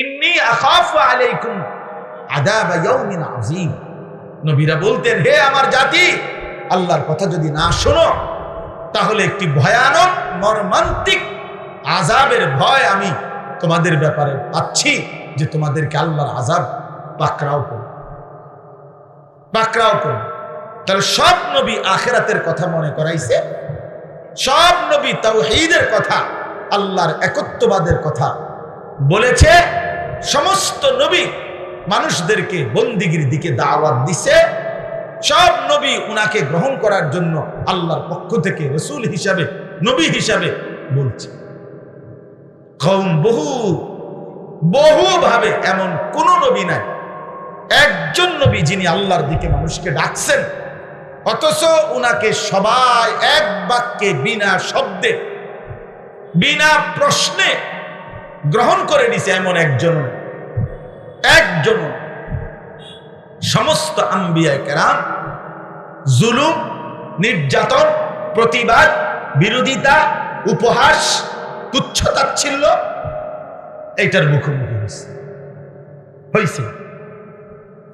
ইন্নী আখাফু আলাইকুম আযাব ইয়াউমিন আযীম। নবীরা বলতেন, হে আমার জাতি, আল্লাহর কথা যদি না শোনো তাহলে একটি ভয়ানক মর্মান্তিক আযাবের ভয় আমি তোমাদের ব্যাপারে পাচ্ছি, যে তোমাদেরকে আল্লাহর আযাব পাকড়াও করবে। তাহলে সব নবী আখিরাতের কথা মনে করাইছে, সব নবী তাওহীদের কথা, আল্লাহর একত্ববাদের কথা বলেছে। সমস্ত নবী মানুষদেরকে বন্দিগির দিকে দাওয়াত দিছে। সব নবী উনাকে গ্রহণ করার জন্য আল্লাহর পক্ষ থেকে রাসূল হিসাবে, নবী হিসাবে বলছে। কওম বহুভাবে এমন কোন নবী নাই, একজন নবী যিনি আল্লাহর দিকে মানুষকে ডাকছেন, অথচ উনাকে সবাই এক বাক্যে বিনা শব্দে বিনা প্রশ্নে গ্রহণ করে নিছে, এমন একজন। সমস্ত আম্বিয়া কেরাম জুলুম, নির্যাতন, প্রতিবাদ, বিরোধিতা, উপহাস, তুচ্ছতাচ্ছিল্য এইটার মুখোমুখি হয়েছে।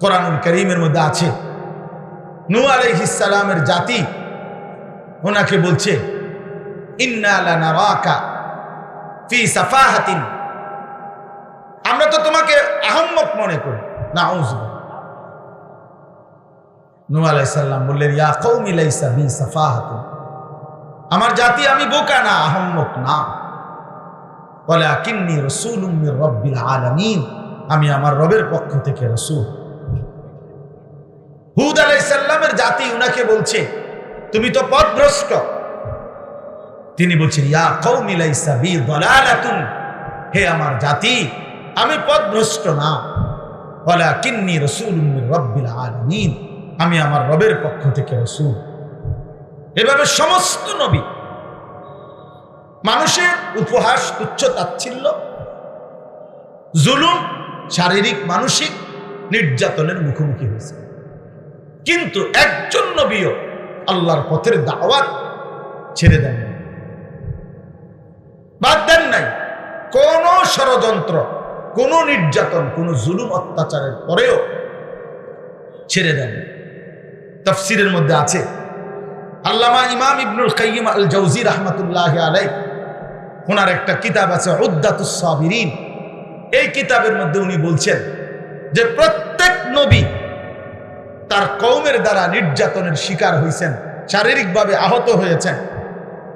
কোরআনুল কারীমের মধ্যে আছে, নূহ আলাইহিস সালামের জাতি ওনাকে বলছে, ইন্না লানারাকা ফি সাফাহাতিন, আমরা তো তোমাকে আহম্মক মনে করি। নাউযুবিল্লাহ। নূহ আলাইহিস সালাম বললেন, ইয়া কওমি লাইসা বি সাফাহাতুন, আমার জাতি আমি বোকা না, আহম্মক না। ওয়ালাকিন্নী রাসূলুম মির রাব্বিল আলামিন, আমি আমার রবের পক্ষ থেকে রাসূল। হুদ আলাইহিস সালামের জাতি উনাকে বলছে, তুমি তো পথভ্রষ্ট। তিনি বলছেন, ইয়া কওমি লাইসা বি দালালাতুন, হে আমার জাতি আমি পথভ্রষ্ট না। ওয়ালাকিন্নী রাসূলুম মির রাব্বিল আলামিন, আমি আমার রবের পক্ষ থেকে রাসূল। এভাবে সমস্ত নবী মানুষের উপহাস, তুচ্ছ-তাচ্ছিল্য, জুলুম, শারীরিক মানসিক নির্যাতনের মুখোমুখি হয়েছে, কিন্তু একজন নবীও আল্লাহর পথের দাওয়াত ছেড়ে দেন নাই, বাদ দেন নাই। কোন ষড়যন্ত্র, কোন নির্যাতন, কোন জুলুম অত্যাচারের পরেও ছেড়ে দেন। তাফসীরের মধ্যে আছে, আল্লামা ইমাম ইবনুল কাইয়্যিম আল জাওজি রাহমাতুল্লাহি আলাইহি, ওনার একটা কিতাব আছে উদ্দাতুস সাবিরিন। এই কিতাবের মধ্যে উনি বলছেন যে প্রত্যেক নবী তার কওমের দ্বারা নির্যাতনের শিকার হয়েছেন, শারীরিকভাবে আহত হয়েছেন,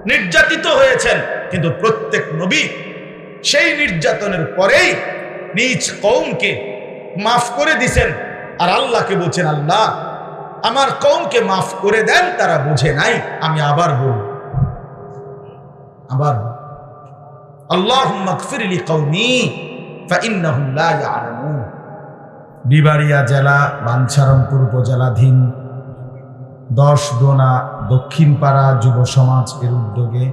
নির্যাতিত হয়েছেন, কিন্তু প্রত্যেক নবী সেই নির্যাতনের পরেই নিজ কওমকে মাফ করে দিয়েছেন। আর আল্লাহকে বলছেন, আল্লাহ আমার কওমকে মাফ করে দেন, তারা বুঝে নাই। আমি আবার বলব, আল্লাহুম্মা গফির লি কওমি ফাইন্নাহুম লা ইয়ালামুন। বিবাড়িয়া জেলা, বাঞ্ছারামপুর উপজেলাধীন 10 দোনা দক্ষিণ পাড়া যুব সমাজ এর উদ্যোগে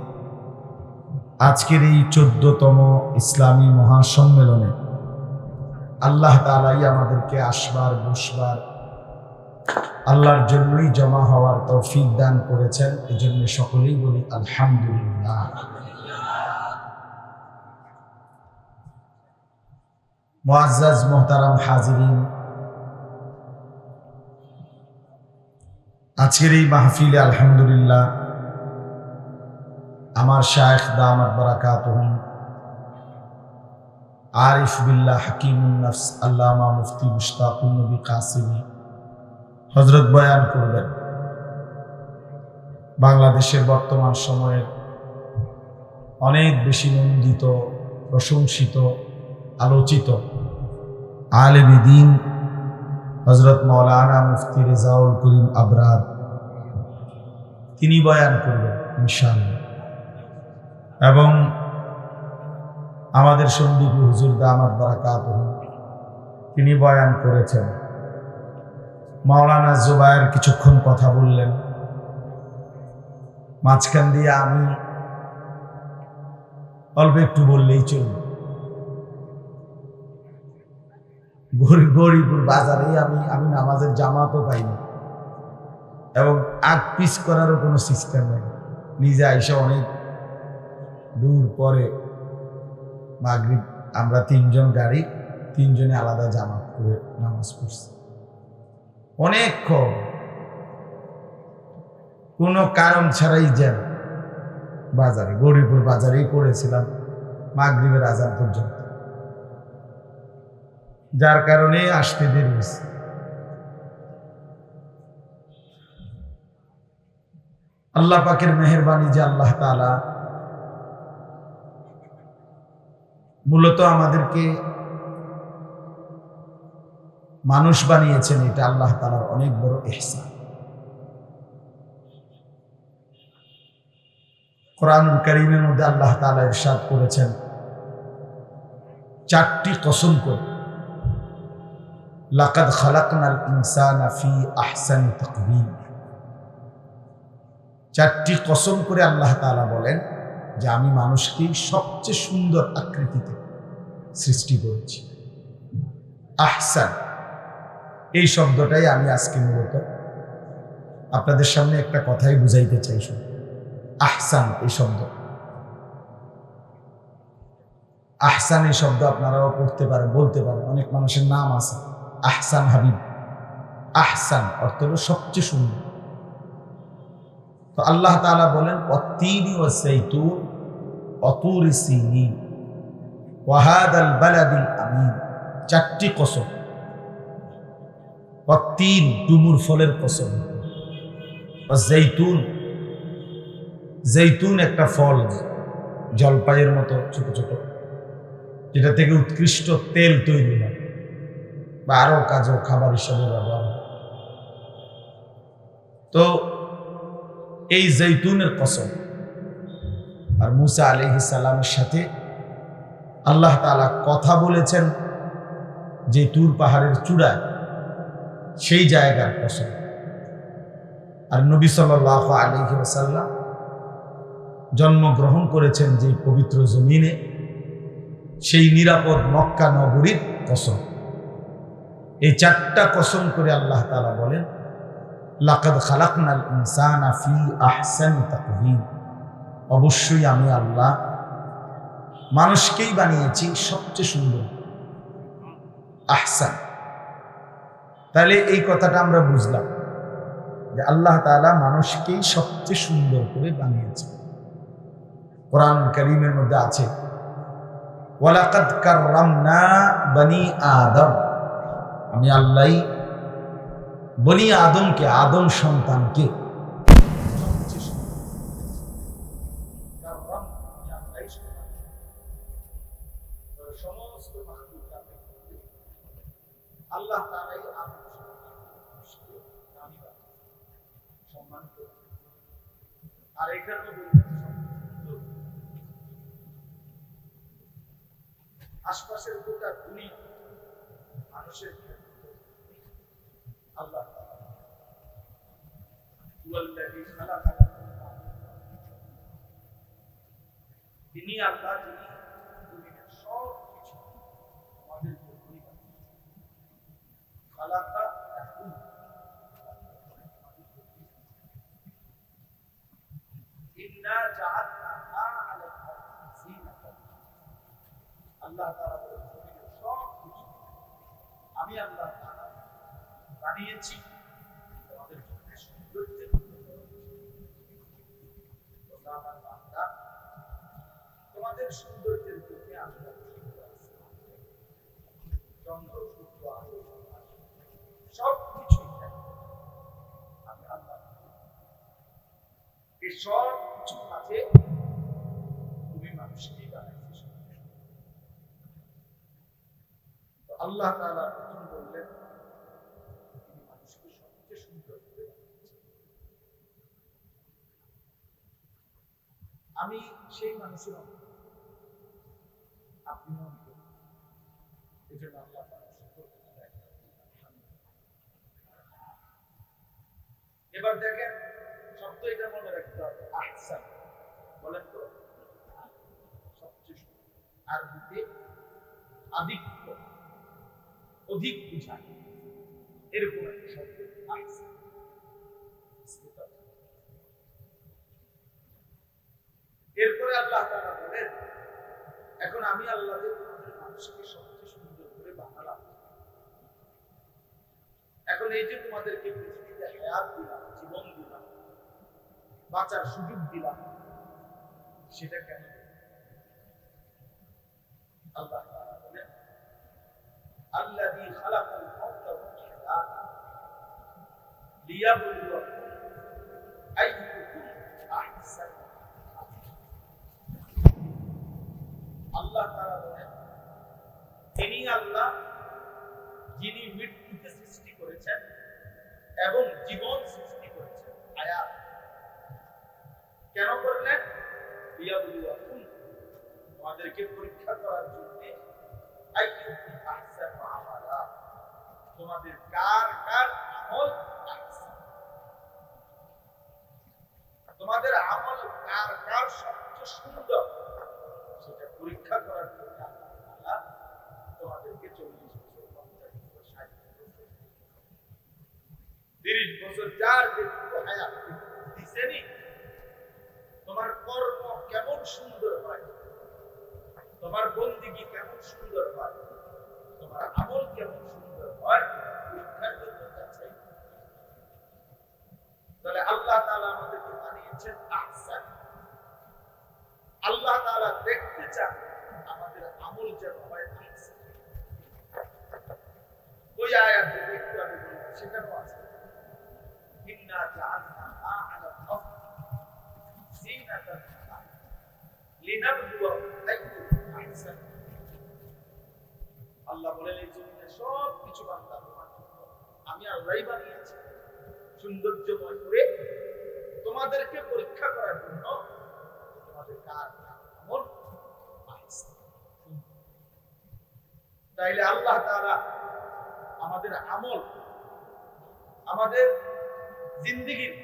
আজকের এই 14তম ইসলামী মহাসম্মেলনে আল্লাহ তাআলাই আমাদেরকে আসবার, বসবার, আল্লাহর জন্যই জমা হওয়ার তৌফিক দান করেছেন। এই জন্য সকলেই বলি আলহামদুলিল্লাহ। মুআজ্জাজ মুহতারাম হাজিরিন, আজকের এই মাহফিলে আলহামদুলিল্লাহ আমার শায়েখ দামাত বারাকাতুহুম আরিফ বিল্লাহ হাকিমুন নফস আল্লামা মুফতি মুশতাকুন নবী কাসিমি হযরত বয়ান করবেন। বাংলাদেশের বর্তমান সময়ের অনেক বেশি নন্দিত, প্রশংসিত, আলোচিত আলেমে দ্বীন হযরত মাওলানা মুফতি রেজাউল করিম আবরার, তিনি বয়ান করবেন ইনশাআল্লাহ। এবং আমাদের সন্দীপী হুজুর দামাত বারাকাতুহু, তিনি বয়ান করেছেন। মাওলানা জুবায়ের কিছুক্ষণ কথা বললেন, মাঝখান দিয়ে আমি অল্প একটু বললেই চলবে। গরিপুর বাজারে আমি নামাজের জামাতও পাইনি, এবং আগ পিছ করারও কোনো সিস্টেম নেই। নিজে আইসা অনেক দূর পরে মাগরিব, আমরা 3 জন গাড়ি তিনজনে আলাদা জামাত করে নামাজ পড়ছে অনেকক্ষণ, কোনো কারণ ছাড়াই যান বাজারে, গৌরীপুর বাজারেই পড়েছিলাম মাগরিবের আজান পর্যন্ত, যার কারণে আসতে দেরি হয়েছে। আল্লাহ পাকের মেহেরবানি যে আল্লাহ তাআলা মূলত আমাদেরকে মানুষ বানিয়েছেন, এটা আল্লাহ তাআলার অনেক বড় ইহসান। কোরআনুল কারীমের মধ্যে আল্লাহ তাআলা ইরশাদ করেছেন, চারটি কসম করে, লাকাদ খালাকনাল ইনসানা ফি আহসানি তাকওয়িম। চারটি কসম করে আল্লাহ তাআলা বলেন যে আমি মানুষকে সবচেয়ে সুন্দর আকৃতিতে সৃষ্টি করেছি। আহসান এই শব্দটাই আমি আজকে মূলত আপনাদের সামনে একটা কথাই বুঝাইতে চাই। আহসান এই শব্দ, আহসান এই শব্দ আপনারাও পড়তে পারেন, বলতে পারেন। অনেক মানুষের নাম আছে আহসান হাবিব। আহসান অর্থ হলো সবচেয়ে সুন্দর। তো আল্লাহ তাআলা বলেন ওয়াত্তিনি ওয়াজ্জাইতুন ওয়াতুরি সিনিন ওয়া হাদাল বালাদিল আমিন। চারটি কসম। ওয়াত্তিন ডুমুর ফলের কসম, ওয়াজ্জাইতুন জৈতুন একটা ফল, জলপাইয়ের মতো ছোট ছোট, যেটা থেকে উৎকৃষ্ট তেল তৈরি হয় বা আরো কাজও খাবার হিসাবে ব্যবহার হয়। তো এই জৈতুনের কসম। আর মুসা আলাইহিস সালামের সাথে আল্লাহ তাআলা কথা বলেছেন যে তুর পাহাড়ের চূড়ায়, সেই জায়গার কসম। আর নবী সাল্লাল্লাহু আলাইহি ওয়াসাল্লাম জন্মগ্রহণ করেছেন যে পবিত্র জমিনে, সেই নিরাপদ মক্কা নগরীর কসম। এই চারটা কসম করে আল্লাহ তাআলা বলেন লাকাদ খালাকনাল ইনসানা ফি আহসানি তাকওয়িম। অবশ্যই আমি আল্লাহ মানুষকেই বানিয়েছি সবচেয়ে সুন্দর। আহসান, তাহলে এই কথাটা আমরা বুঝলাম যে আল্লাহ তাআলা মানুষকেই সবচেয়ে সুন্দর করে বানিয়েছে। কোরআন কারীমের মধ্যে আছে ওয়ালাকাদ কাররামনা বনি আদম। আমি আল্লাহই বনি আদমকে, আদম সন্তানকে সমস্ত আল্লাহ তাআলাই সম্মান করে। আর এখানে আশপাশের গোটা দুনিয়া মানুষের আল্লাহ তিনি আল্লাহ, যিনি দুনিয়ার সব কিছু আমাদের জন্যই খালাকা লাকুম। ইন্না জাআলনাহা আলাল আরদি যিনাতান। আল্লাহ তাআলা বলেন সব কিছু আমি আল্লাহ তাআলা বানিয়েছি তোমাদের জন্য সৌন্দর্যের জন্য। আমার বান্দা, তোমাদের সৌন্দর্যের প্রতি আমি চন্দ্র সূর্য আলো সব কিছুই আমি আল্লাহ। এই সব কিছুর মাঝে তুমি মানুষকেই বানাইছো। আল্লাহ তাআলা প্রথম বললেন তিনি মানুষকে সবচেয়ে সুন্দর করে বানিয়েছেন। আমি সেই মানুষের অন্তর, আপনিও অন্তর। এই জন্য আল্লাহ তাআলা এবার দেখেন শব্দ এটা মনে রাখতে হবে, আহসান বলেন তো সবচেয়ে সুন্দর। আরবিতে আধিক্য, অধিক বুঝায়, এরকম একটা শব্দ আহসান। এরপরে আল্লাহ তাআলা বলেন এখন আমি আল্লাহ তোমাদের মানুষকে সবচেয়ে সুন্দর করে বানাই। এখন এই যে তোমাদেরকে পৃথিবীতে হায়াত দিলাম, জীবন দিলাম, বাঁচার সুযোগ দিলাম, সেটা কেন? আল্লাহ তাআলা বলেন আল্লাযী খালাকাল মাউতা ওয়াল হায়াতা লিয়াবলুয়াকুম আইয়ুকুম আহসানু আমালা। আল্লাহ তাআলা বলেন তিনি আল্লাহ যিনি মৃত্যুকে সৃষ্টি করেছেন এবং জীবন সৃষ্টি করেছেন। হায়াত কেন করলেন? লিয়াবলুয়াকুম, তোমাদেরকে পরীক্ষা করার জন্য। আইয়ুকুম আহসানু আমালা, তোমাদের কার কার আমল আহসান, তোমাদের আমল কার কার সবচেয়ে সুন্দর, সেটা পরীক্ষা করার জন্য আল্লাহ তোমাদেরকে 40 বছর, 50 বছর, 60 বছর, 30 বছর যার যেটুকু হায়াত দিছেনি, তোমার কর্ম কেমন সুন্দর হয়, তোমার বন্দেগী কেমন সুন্দর হয়, তোমার আমল কেমন সুন্দর হয়, পরীক্ষার জন্য যাচ্ছে। তাহলে আল্লাহ তাআলা আমাদেরকে বানিয়েছেন আহসান। আল্লাহ তাআলা দেখতে চান আমাদের আমল যেন হয় আহসান। ওই আয়াতে দেখতে হবে, সেখানেও আছে ইন্না জাআলনাহা আলা আল-আরদ জিনাতান লাহা লিনাবলুয়াহুম আইয়ুহুম আহসান। আল্লাহ বলেন এই জমিনে সব কিছু বান্দা তোমার জন্য আমি আল্লাহই বানিয়েছি সৌন্দর্যময় করে, তোমাদেরকে পরীক্ষা করার জন্য। তোমাদের কার আমল আহসান। তাইলে আল্লাহ তাআলা আমাদের আমল, আমাদের জিন্দেগির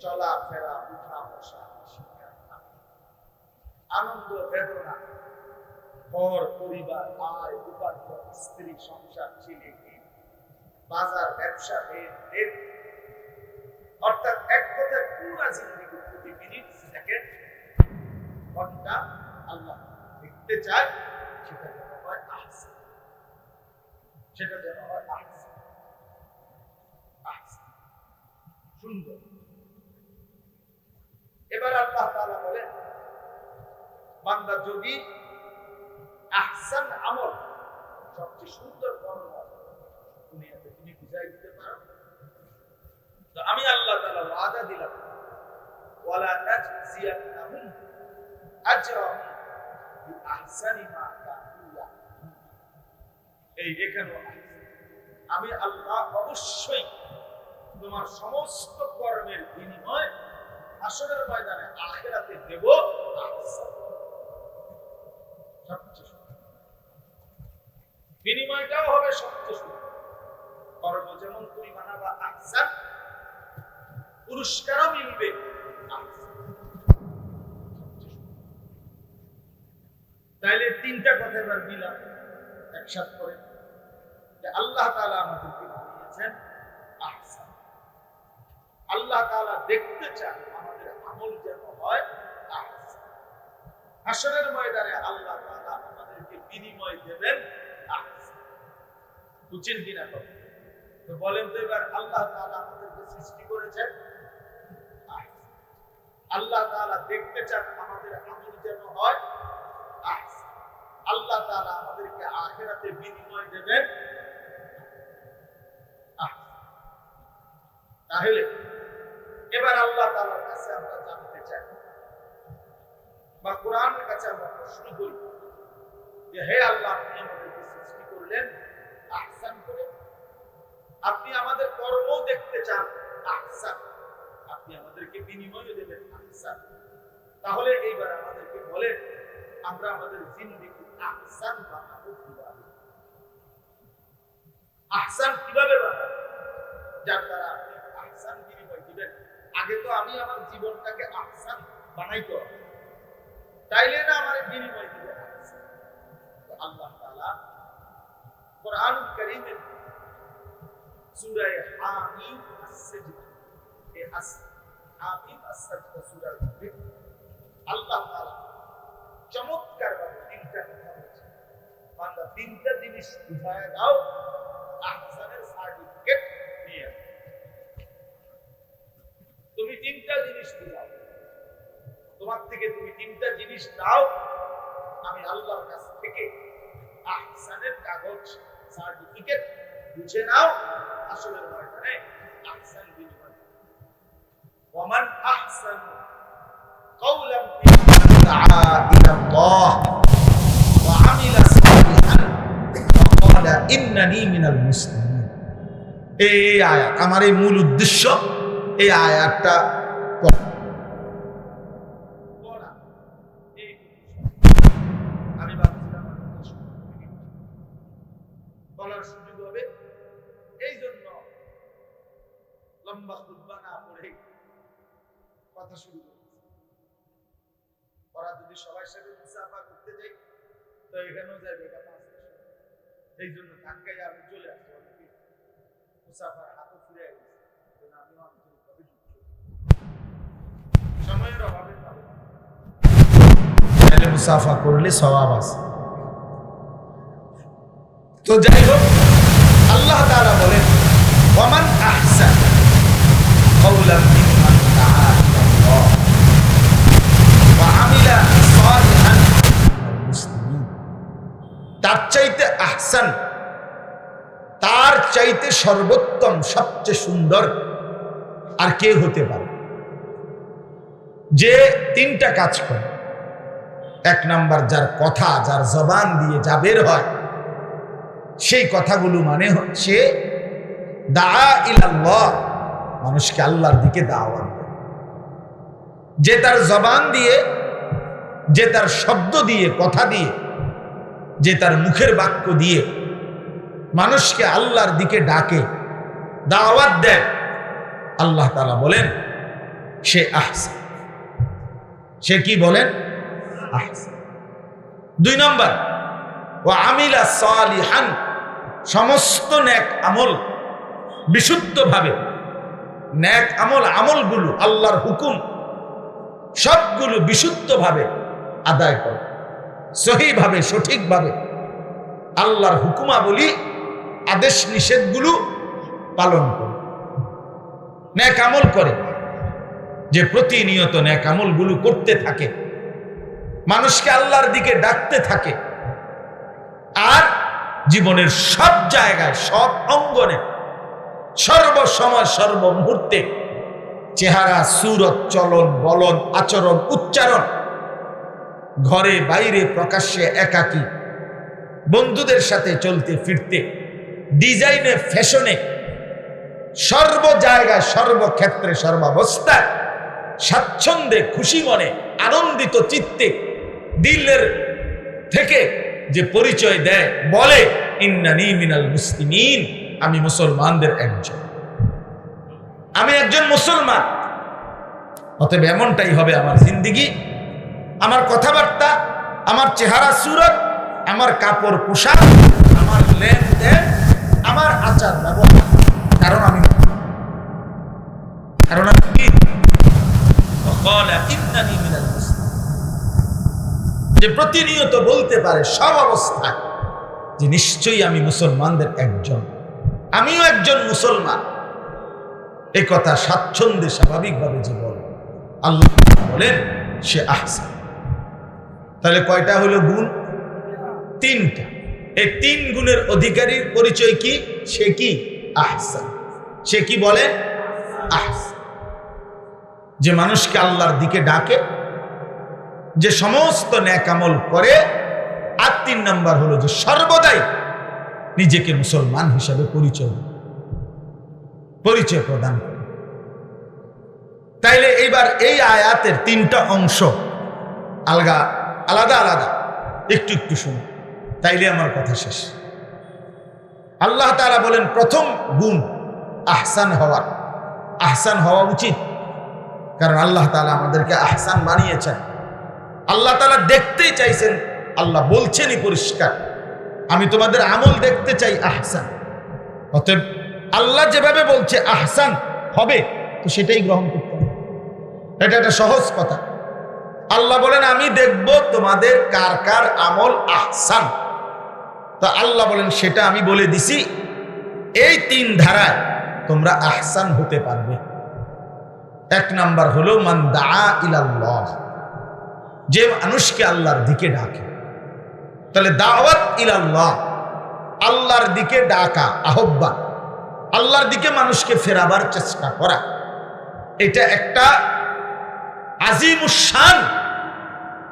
চলাফেরা, উঠা বসা, শিক্ষা, আনন্দ বেদনা, ঘর পরিবার, আয় উপার্জন, স্ত্রী সংসার, ছেলে মেয়ে, বাজার ব্যবসা, অর্থাৎ এক কথায় পুরা জিন্দেগি, প্রতি মিনিট, সেকেন্ড, ঘন্টা আল্লাহ দেখতে চায়, সেটা যেন হয় আহসান, সেটা যেন হয় আহসান, আহসান, সুন্দর। এবার আল্লাহ তাআলা বলেন বান্দা যদি আহসান আমল, সবচেয়ে সুন্দর কর্ম দুনিয়াতে তুমি বুঝাই দিতে পারো, তো আমি আল্লাহ তাআলা ওয়াদা দিলাম ওয়ালা নাজজিয়ান্নাহুম আজরাহুম বিআহসানি মা কানু ইয়া'মালুন। এই এখানেও আমি আল্লাহ অবশ্যই তোমার সমস্ত কর্মের বিনিময় হাসরের ময়দানে আখিরাতে দেব আহসান, সবচেয়ে সুন্দর। বিনিময়টাও হবে সবচেয়ে সুন্দর। কর্ম যেমন তুমি বানাবা আহসান, পুরস্কারও মিলবে আহসান, সবচেয়ে সুন্দর। তাইলে তিনটা কথা এবার দিলাম একসাথে করে, যে আল্লাহ তাআলা আমাদেরকে বানিয়েছেন আহসান। আল্লাহ তাআলা দেখতে চান আমাদের আমল যেন হয় আহসান। হাসরের ময়দানে আল্লাহ তাআলা আমাদেরকে বিনিময় দেবেন আহসান। বুঝছেন কিনা? তো বলেন তো এবার, আল্লাহ তাআলা আমাদেরকে সৃষ্টি করেছেন আহসান। আল্লাহ তাআলা দেখতে চান আমাদের আমল যেন হয় আহসান। আল্লাহ তাআলা আমাদেরকে আখিরাতে বিনিময় দেবেন আহসান। তাহলে এবার আল্লাহ তাআলার কাছে আমরা জানতে চাই, বা কোরআনের কাছে আমরা প্রশ্ন করি যে হে আল্লাহ, আপনি আমাদেরকে সৃষ্টি করলেন আহসান করে, আপনি আমাদের কর্ম দেখতে চান আহসান, আপনি আমাদেরকে বিনিময় দেবেন আহসান। তাহলে এইবার আমাদেরকে বলেন আমরা আমাদের জিন্দেগি আহসান বানাবো কিভাবে? আহসান কিভাবে বানাবো যার দ্বারা আপনি আহসান বিনিময় দিবেন? আগে তো আমি আমার জীবনটাকে আহসান বানাইতে হবে, তাইলে না আমার বিনিময় দিবেন আহসান। তো আল্লাহ তাআলা কোরআনুল কারীমের সূরা হামিম আস-সাজদা, এই হামিম আস-সাজদা সূরার মধ্যে আল্লাহ তাআলা চমৎকার ভাবে তিনটা কথা বলেছেন। বান্দা তিনটা জিনিস বুঝায় দাও, আহসানের সার্টিফিকেট তিনটা জিনিস দাও, তোমার থেকে তুমি তিনটা জিনিস দাও, আমি আল্লাহর কাছ থেকে আহসানের কাগজ সার্টিফিকেট বুঝে নাও, আসলের ময়দানে আহসান বিনিময়। ওয়ামান আহসানু কাওলাম মিম্মান দাআ ইলাল্লাহ ওয়া আমিলা সালিহান ওয়া ক্বালা ইন্নানী মিনাল মুসলিমিন। এই আয়াত, আমার এই মূল উদ্দেশ্য এই আয়াতটা আমি ভাবছিলাম বলার সুযোগ হবে, এই জন্য লম্বা খুতবা না পড়ে কথা শুরু করেছি। ওরা যদি সবার সাথে মুসাফা করতে যাই তো এখানেও যাবে, এই জন্য ধাক্কায় আমি চলে আসছি। অনেকে মুসাফার হাতে ফিরে গেছে, আমিও আন্তরিকভাবে যুক্ত। সময়ের অভাবে পাবো মুসাফা করলে সওয়াব আছে। তো যাই হোক, আল্লাহ তাআলা বলেন ওয়ামান আহসান কাওলাম মিম্মান দাআ ইলাল্লাহ ওয়া আমিলা সালিহান মিনাল মুসলিমিন। তার চাইতে আহসান, তার চাইতে সর্বোত্তম, সবচেয়ে সুন্দর আর কে হতে পারে, যে তিনটা কাজ করে। এক নাম্বার, যার কথা, যার জবান দিয়ে যা বের হয় সেই কথাগুলো মানে হচ্ছে দাআ ইলাল্লাহ, মানুষকে আল্লাহর দিকে দাওয়াত দেয়। যে তার জবান দিয়ে, যে তার শব্দ দিয়ে, কথা দিয়ে, যে তার মুখের বাক্য দিয়ে মানুষকে আল্লাহর দিকে ডাকে, দাওয়াত দেয়, আল্লাহ তাআলা বলেন সে আহসান। সে কি বলেন? আহসান। দুই নম্বর, ওয়া আমিলা সালিহান, সমস্ত নেক আমল বিশুদ্ধভাবে, নেক আমল, আমলগুলো আল্লাহর হুকুম সবগুলো বিশুদ্ধভাবে আদায় করে, সহিভাবে, সঠিকভাবে আল্লাহর হুকুমাবলী, আদেশ নিষেধগুলো পালন করে, নেক আমল করে। যে প্রতিনিয়ত নেক আমলগুলো করতে থাকে, মানুষকে আল্লাহর দিকে ডাকতে থাকে, আর জীবনের সব জায়গায়, সব অঙ্গনে, সর্বসময়, সর্বমুহূর্তে চেহারা, সুরত, চলন, বলন, আচরণ, উচ্চারণ, ঘরে বাইরে, প্রকাশ্যে, একাকী, বন্ধুদের সাথে চলতে ফিরতে, ডিজাইনে, ফ্যাশনে, সর্ব জায়গায়, সর্বক্ষেত্রে, সর্বাবস্থায় স্বাচ্ছন্দ্যে, খুশি মনে, আনন্দিত চিত্তে, দিলের থেকে যে পরিচয় দেয়, বলে ইন্নানী মিনাল মুসলিমিন, আমি মুসলমানদের একজন, আমি একজন মুসলমান। অতএব এমনটাই হবে আমার জিন্দেগি, আমার কথাবার্তা, আমার চেহারা সুরত, আমার কাপড় পোশাক, আমার লেনদেন, আমার আচার ব্যবহার, কারণ আমি ইন্নানী মিনাল মুসলিমিন, যে প্রতিনিয়ত বলতে পারে সব অবস্থায় যে নিশ্চয়ই আমি মুসলমানদের একজন, আমিও একজন মুসলমান, এই কথা স্বাচ্ছন্দ্যে স্বাভাবিকভাবে যে বলে, আল্লাহ বলেন সে আহসান। তাহলে কয়টা হলো গুণ? তিনটা। এই তিন গুণের অধিকারীর পরিচয় কি? সে কি? আহসান। সে কি বলে? আহসান। যে মানুষকে আল্লাহর দিকে ডাকে, যে সমস্ত নেক আমল করে, আর তিন নাম্বার হলো যে সর্বদাই নিজেকে মুসলমান হিসাবে পরিচয় প্রদান করে। তাইলে এইবার এই আয়াতের তিনটা অংশ আলাদা আলাদা একটু একটু শুনুন, তাইলে আমার কথা শেষ। আল্লাহ তাআলা বলেন প্রথম গুণ আহসান হওয়া উচিত, কারণ আল্লাহ তাআলা আমাদেরকে আহসান বানিয়েছেন। আল্লাহ তাআলা দেখতেই চাইছেন, আল্লাহ বলছেনই পরিষ্কার, আমি তোমাদের আমল দেখতে চাই আহসান। অতএব আল্লাহ যেভাবে বলছে আহসান হবে, তো সেটাই গ্রহণ করতে হবে। এটা একটা সহজ কথা। আল্লাহ বলেন আমি দেখব তোমাদের কার কার আমল আহসান, তো আল্লাহ বলেন সেটা আমি বলে দিছি, এই তিন ধারায় তোমরা আহসান হতে পারবে। এক নাম্বার হলো মান দাআ ইলাল্লাহ, যে মানুষকে আল্লাহর দিকে ডাকে। তাহলে দাওয়াত ইলাল্লাহ, আল্লাহর দিকে ডাকা, আহ্বান, আল্লাহর দিকে মানুষকে ফেরাবার চেষ্টা করা, এটা একটা আজিমুস শান,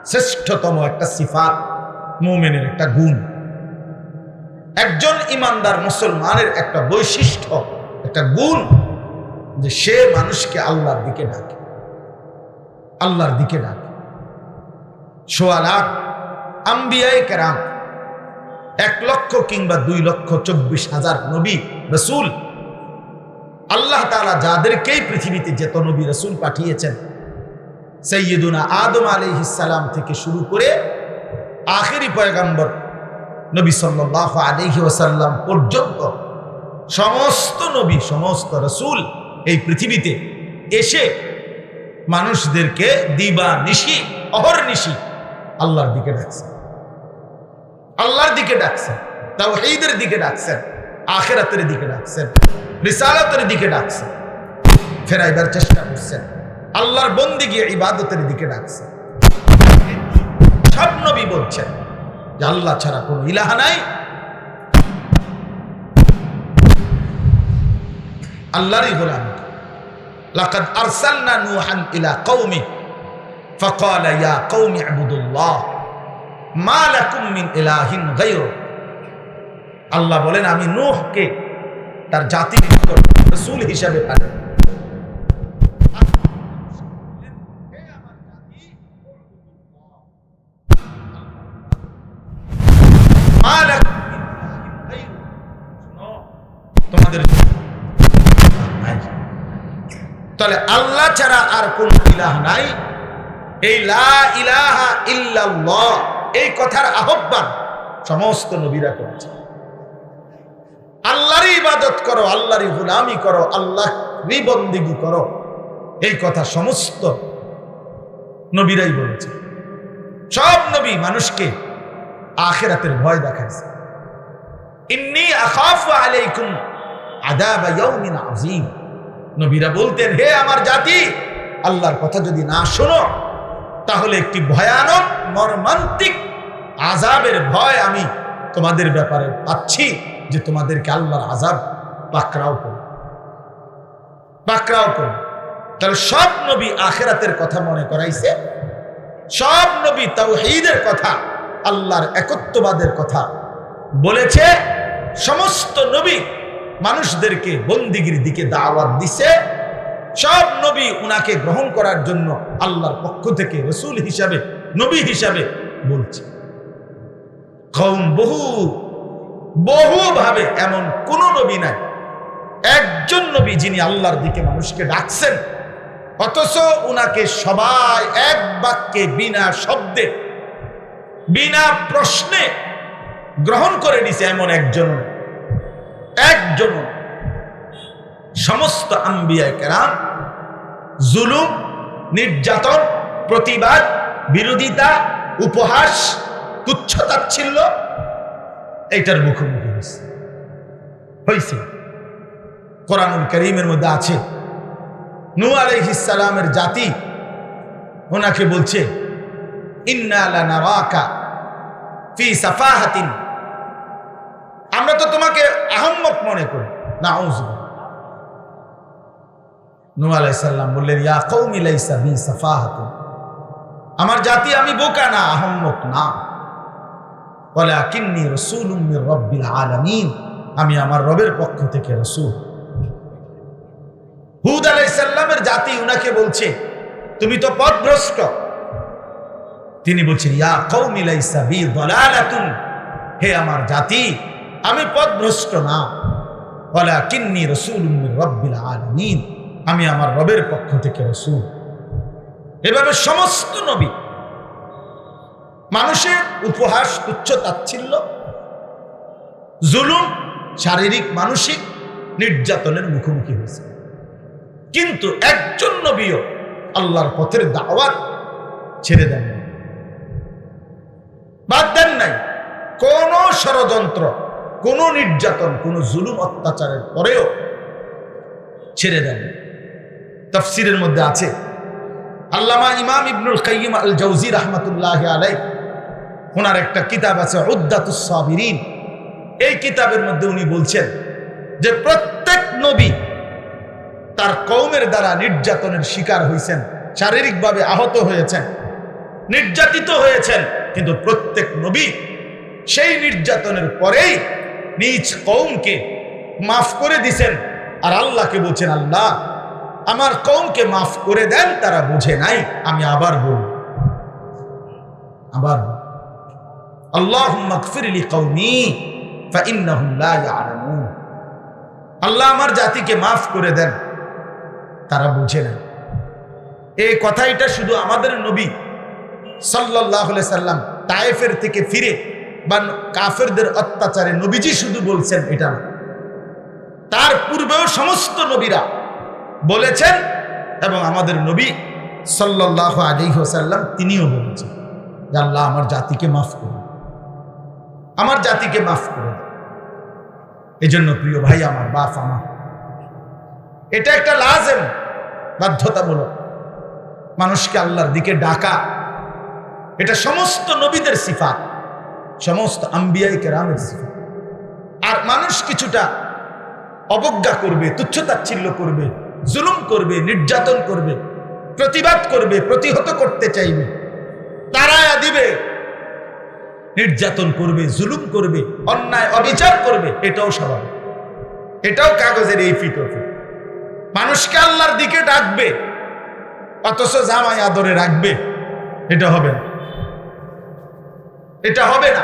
শ্রেষ্ঠতম একটা সিফাত, মুমিনের একটা গুণ, একজন ইমানদার মুসলমানের একটা বৈশিষ্ট্য, একটা গুণ, যে সে মানুষকে আল্লাহর দিকে ডাকে, আল্লাহর দিকে ডাকে। সোয়া লাখ আম্বিয়ায়ে কেরাম, 1 লক্ষ কিংবা 2,24,000 নবী রসুল, আল্লাহ তাআলা যাদেরকেই পৃথিবীতে যত নবী রসুল পাঠিয়েছেন, সাইয়্যিদুনা আদম আলাইহিস সালাম থেকে শুরু করে আখেরি পয়গম্বর নবী সাল্লাল্লাহু আলাইহি ওয়াসাল্লাম পর্যন্ত সমস্ত নবী, সমস্ত রসুল এই পৃথিবীতে এসে মানুষদেরকে দিবা নিশি, অহর্নিশি আল্লাহর দিকে ডাকছেন, আল্লাহর দিকে ডাকছেন, তাওহীদের দিকে ডাকছেন, আখিরাতের দিকে ডাকছেন, রিসালাতের দিকে ডাকছেন, ফেরাইবার চেষ্টা করছেন, আল্লাহর বন্দেগী ইবাদতের দিকে ডাকছেন। সব নবী বলছেন যে আল্লাহ ছাড়া কোনো ইলাহা নাই, আল্লাহরই গোলাম। লাকাদ আরসালনা নূহান ইলা কওমি ফাকালা ইয়া কওমি ইবুদুল্লাহ মা লাকুম মিন ইলাহিন গায়রু। আল্লাহ বলেন, আমি নূহকে তার জাতির রাসূল হিসেবে পাঠাই। তোমাদের তাহলে আল্লাহ ছাড়া আর কোন ইলাহ নাই। এই লা ইলাহা ইল্লাল্লাহ, এই কথার আহ্বান সমস্ত নবীরা করেছে। আল্লাহরই ইবাদত করো, আল্লাহরই গোলামি করো, আল্লাহরই বন্দেগী করো, এই কথা সমস্ত নবীরাই বলেছে। সব নবী মানুষকে আখিরাতের ভয় দেখাইছে। ইন্নী আখাফু আলাইকুম আযাব ইয়াউমিন আযীম। নবীরা বলতেন, হে আমার জাতি, আল্লাহর কথা যদি না শোনো তাহলে একটি ভয়ানক মর্মান্তিক আযাবের ভয় আমি তোমাদের ব্যাপারে পাচ্ছি, যে তোমাদেরকে আল্লাহর আযাব পাকড়াও করবে, পাকড়াও করবে। তাহলে সব নবী আখিরাতের কথা মনে করাইছে, সব নবী তাওহীদের কথা, আল্লাহর একত্ববাদের কথা বলেছে। সমস্ত নবী মানুষদেরকে বন্দিগির দিকে দাওয়াত দিছে। সব নবী উনাকে গ্রহণ করার জন্য আল্লাহর পক্ষ থেকে রাসূল হিসাবে, নবী হিসাবে বলছে। কওম বহুভাবে এমন কোন নবী নাই, একজন নবী যিনি আল্লাহর দিকে মানুষকে ডাকছেন, অথচ উনাকে সবাই এক বাক্যে, বিনা শব্দে, বিনা প্রশ্নে গ্রহণ করে নিছে, এমন একজন। সমস্ত আম্বিয়ায়ে কেরাম জুলুম, নির্যাতন, প্রতিবাদ, বিরোধিতা, উপহাস, তুচ্ছতাচ্ছিল্য, এইটার মুখোমুখি হয়েছে। কোরআনুল কারীমের মধ্যে আছে, নূহ আলাইহিস সালামের জাতি ওনাকে বলছে, ইন্না লানারাকা ফি সাফাহাতিন, আমরা তো তোমাকে আহম্মক মনে করি। নাউযুবিল্লাহ। নূহ আলাইহিস সালাম বললেন, ইয়া কওমি লাইসা বি সাফাহাতুন, আমার জাতি আমি বোকা না, আহম্মক না। ওয়ালাকিন্নী রাসূলুম মির রাব্বিল আলামিন, আমি আমার রবের পক্ষ থেকে রাসূল। হুদ আলাইহিস সালামের জাতি উনাকে বলছে, তুমি তো পথভ্রষ্ট। তিনি বলছেন, ইয়া কওমি লাইসা বি দালালাতুন, হে আমার জাতি, আমি পথভ্রষ্ট না। ওয়ালাকিন্নী রাসূলুম মির রাব্বিল আলামিন, আমি আমার রবের পক্ষ থেকে রাসূল। এভাবে সমস্ত নবী মানুষের উপহাস, তুচ্ছ তাচ্ছিল্য, জুলুম, শারীরিক মানসিক নির্যাতনের মুখোমুখি হয়েছে, কিন্তু একজন নবীও আল্লাহর পথের দাওয়াত ছেড়ে দেন নাই, বাদ দেন নাই। কোন ষড়যন্ত্র, কোন নির্যাতন, কোন জুলুম অত্যাচারের পরেও ছেড়ে দেন। তাফসীরের মধ্যে আছে। আল্লামা ইমাম ইবনুল কাইয়্যিম আল জাওজি রাহমাতুল্লাহি আলাইহি ওনার একটা কিতাব আছে উদ্দাতুস সাবিরিন। এই কিতাবের মধ্যে উনি বলছেন যে প্রত্যেক নবী তার কওমের দ্বারা নির্যাতনের শিকার হয়েছেন, শারীরিকভাবে আহত হয়েছেন, নির্যাতিত হয়েছেন, কিন্তু প্রত্যেক নবী সেই নির্যাতনের পরেই নিজ কওমকে মাফ করে দিয়েছেন। আর আল্লাহকে বলছেন, আল্লাহ আমার কওমকে মাফ করে দেন, তারা বুঝে নাই। আমি আবার বলব, আবার আল্লাহুম্মা গফির লিকওমি ফাইন্নাহুম লা ইয়ালামুন। আল্লাহ আমার জাতিকে মাফ করে দেন, তারা বুঝে না। এই কথাটা শুধু আমাদের নবী সাল্লাল্লাহু আলাইহি সাল্লাম তায়েফের থেকে ফিরে বা কাফেরদের অত্যাচারে নবীজি শুধু বলছেন এটা না, তার পূর্বেও সমস্ত নবীরা বলেছেন এবং আমাদের নবী সাল্লাল্লাহু আলাইহি ওয়াসাল্লাম তিনিও বলেছেন যে আল্লাহ আমার জাতিকে মাফ করুন, আমার জাতিকে মাফ করুন। এই জন্য প্রিয় ভাই আমার, বাপ আমার, এটা একটা লাজেম, বাধ্যতামূলক মানুষকে আল্লাহর দিকে ডাকা। এটা সমস্ত নবীদের সিফাত, সমস্ত আম্বিয়ায়ে কেরামের সিফাত। আর মানুষ কিছুটা অবজ্ঞা করবে, তুচ্ছতাচ্ছিল্য করবে, জুলুম করবে, নির্যাতন করবে, প্রতিবাদ করবে, প্রতিহত করতে চাইবে, তাড়ায়া দিবে, নির্যাতন করবে, জুলুম করবে, অন্যায় অবিচার করবে, এটাও স্বাভাবিক, এটাও কাগজের এই ফিতর। মানুষকে আল্লাহর দিকে ডাকবে অথচ জামাই আদরে রাখবে, এটা হবে না, এটা হবে না।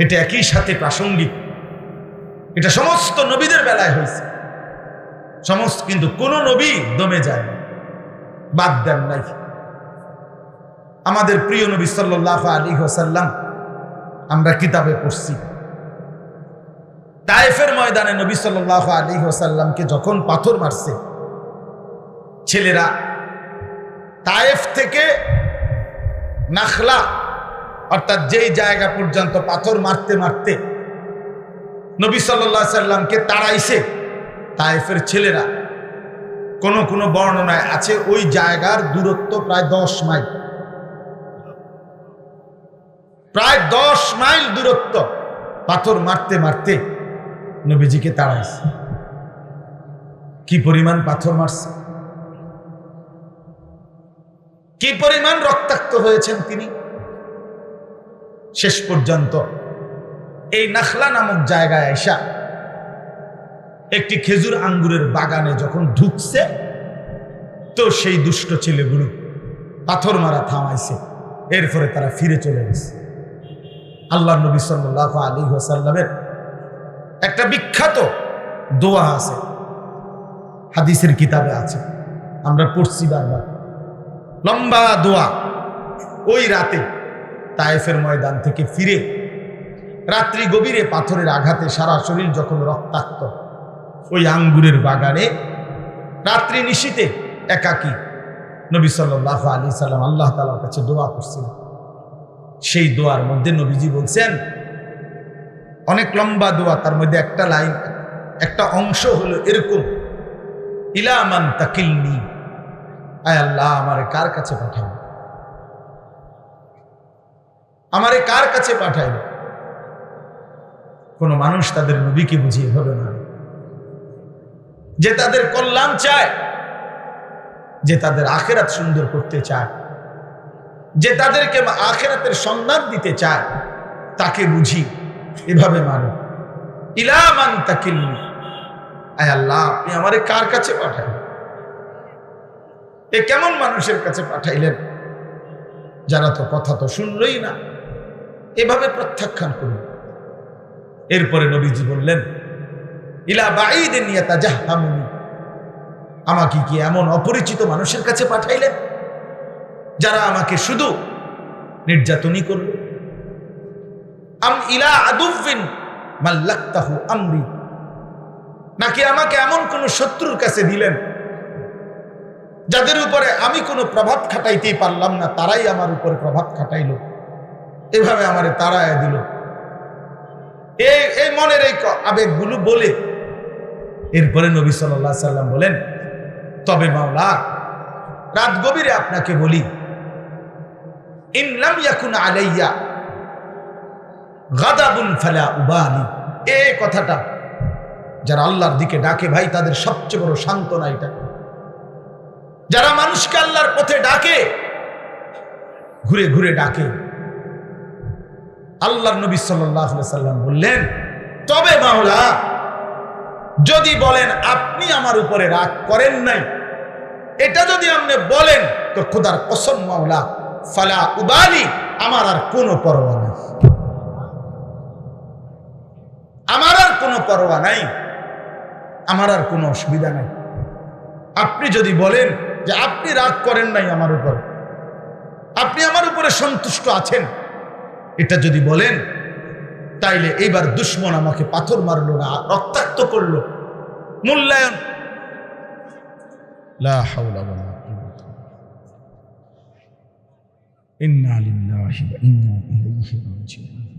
এটা একই সাথে প্রাসঙ্গিক, এটা সমস্ত নবীদের বেলায় হয়েছে সমস্ত, কিন্তু কোন নবী দমে যায় না, বাদ দেন নাই। আমাদের প্রিয় নবী সাল্লাল্লাহু আলাইহি ওয়াসাল্লাম আমরা কিতাবে পড়ছি, তায়েফের ময়দানে নবী সাল্লাল্লাহু আলাইহি ওয়াসাল্লামকে যখন পাথর মারছে ছেলেরা, তায়েফ থেকে নাখলা অর্থাৎ যেই জায়গা পর্যন্ত পাথর মারতে মারতে নবী সাল্লাল্লাহু আলাইহি ওয়াসাল্লামকে তাড়াইছে তায়েফের ছেলেরা, কোন কোন বর্ণনায় আছে ওই জায়গার দূরত্ব প্রায় 10 মাইল, প্রায় 10 মাইল দূরত্ব পাথর মারতে মারতে নবীজিকে তাড়াইছে। কি পরিমাণ পাথর মারছে, কি পরিমাণ রক্তাক্ত হয়েছেন তিনি। শেষ পর্যন্ত এই নাখলা নামক জায়গায় আইসা একটি খেজুর আঙ্গুরের বাগানে যখন ঢুকছে, তো সেই দুষ্ট ছেলেগুলো পাথর মারা থামাইছে, এরপরে তারা ফিরে চলে গেছে। আল্লাহ নবী সাল্লাল্লাহু আলাইহি ওয়াসাল্লামের একটা বিখ্যাত দোয়া আছে, হাদিসের কিতাবে আছে, আমরা পড়ছি বারবার, লম্বা দোয়া। ওই রাতে তায়েফের ময়দান থেকে ফিরে রাত্রি গভীরে পাথরের আঘাতে সারা শরীর যখন রক্তাক্ত, ওই আঙ্গুরের বাগানে রাত্রি নিশীতে একাকী নবী সাল্লাল্লাহু আলাইহি সাল্লাম আল্লাহ তাআলার কাছে দোয়া করছিলেন। সেই দোয়ার মধ্যে নবীজি বলছেন, অনেক লম্বা দোয়া, তার মধ্যে একটা লাইন, একটা অংশ হলো এরকম, ইলা মান তাকিলনি, আয় আল্লাহ আমারে কার কাছে পাঠাবে, আমারে কার কাছে পাঠাইবে। কোন মানুষ তাদের নবীকে বুঝিয়ে হবে না, যে তাদের কল্যাণ চায়, যে তাদের আখিরাত সুন্দর করতে চায়, যে তাদেরকে আখিরাতের সন্ধান দিতে চায়, তাকে বুঝি এভাবে মানে, ইলা মান তাকিলনি, আয় আল্লাহ আপনি আমারে কার কাছে পাঠাইলেন। এ কেমন মানুষের কাছে পাঠাইলেন, যারা তো কথা তো শুনলই না, এভাবে প্রত্যাখ্যান করুন। এরপরে নবীজি বললেন, ইলা বাঈদিন ইয়াতাজাহহামুনি, আমাকে কি এমন অপরিচিত মানুষের কাছে পাঠাইলেন যারা আমাকে শুধু নির্যাতনই করল। আম ইলা আদুফিন মাল্লাকতাহু আমরি, নাকি আমাকে এমন কোন শত্রুর কাছে দিলেন যাদের উপরে আমি কোনো প্রভাব খাটাইতেই পারলাম না, তারাই আমার উপরে প্রভাব খাটাইল, এভাবে আমারে তাড়ায় দিল। এই মনের এই আবেগগুলো বলে এরপরে নবী সাল্লাল্লাহু আলাইহি সাল্লাম বলেন, তবে মাওলা, রাত গভীরে আপনাকে বলি, ইন লাম ইয়াকুন আলাইয়া গাদাবুন ফালা উবালি, এই কথাটা যারা আল্লাহর দিকে ডাকে ভাই, তাদের সবচেয়ে বড় সান্ত্বনা এটা। যারা মানুষকে আল্লাহর পথে ডাকে, ঘুরে ঘুরে ডাকে, আল্লাহর নবী সাল্লাল্লাহু আলাইহি সাল্লাম বললেন, তবে মাওলা, যদি বলেন আপনি আমার উপরে রাগ করেন নাই, এটা যদি আপনি বলেন, তো খোদার কসম মাওলা, ফালা উবালি, আমার আর কোনো পরোয়া নাই, আমার আর কোনো পরোয়া নাই, আমার আর কোনো অসুবিধা নাই। আপনি যদি বলেন যে আপনি রাগ করেন নাই আমার উপর, আপনি আমার উপরে সন্তুষ্ট আছেন, এটা যদি বলেন, তাইলে এইবার দুশ্মন আমাকে পাথর মারলো না, রক্তাক্ত করলো, মূল্যায়ন। লা হাওলা ওয়ালা কুওয়াতা ইন্না লিল্লাহি ওয়া ইন্না ইলাইহি রাজিউন।